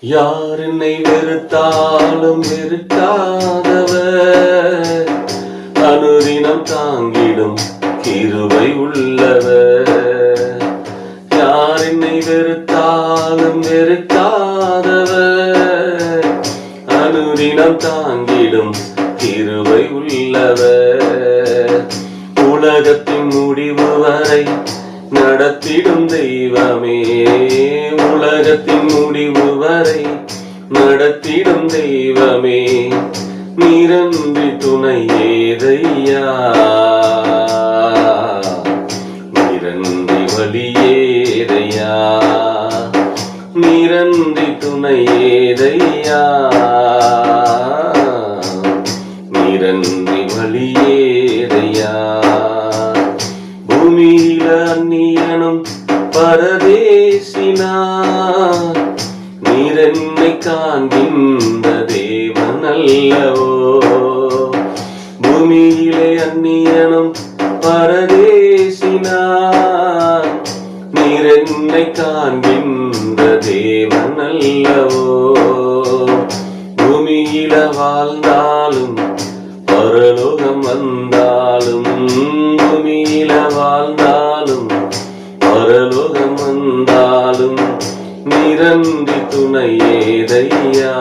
யார் என்னை வெறுத்தாலும் வெறுக்காதவர், அனுதினம் தாங்கிடும் கிருபை உள்ளவர். யார் என்னை வெறுத்தாலும் வெறுக்காதவர், அனுதினம் தாங்கிடும் கிருபை உள்ளவர். உலகத்தின் முடிவு வரை நடத்திடும் தெய்வமே, உலகத்தின் முடிவு வரை நடத்திடும் தெய்வமே, நீரன்றி துணை ஏதையா, நீரன்றி வழி ஏதையா, நீரன்றி துணை ஏதையா, நீரன்றி வழி ஏதையா. பூமியில அந்நியனும் பரதேசினார், நீர் என்னை காண்கின்ற தேவன் அல்லவோ. பூமியிலே அந்நியனும் பரதேசினார், நீர் என்னை காண்கின்ற தேவன் அல்லவோ. பூமியில வாழ்ந்தாலும் பரலோகம் வந்தாலும், பூமியில வாழ்ந்தாலும் பரலோகம் வந்தாலும், நீரன்றி துணை ஏதையா,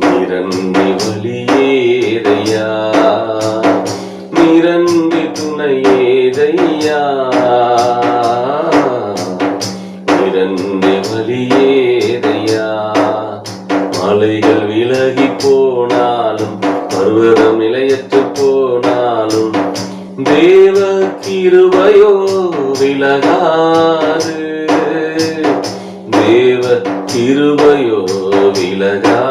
நீரன்றி வழி ஏதையா, நீரன்றி துணை ஏதையா, நீரன்றி வழி ஏதையா. மலைகள் விலகி போனாலும், பர்வதம் நிலையற்று போனாலும், தேவ கிருபையோ விலகாது, தேவ கிருபையோ விலகாது.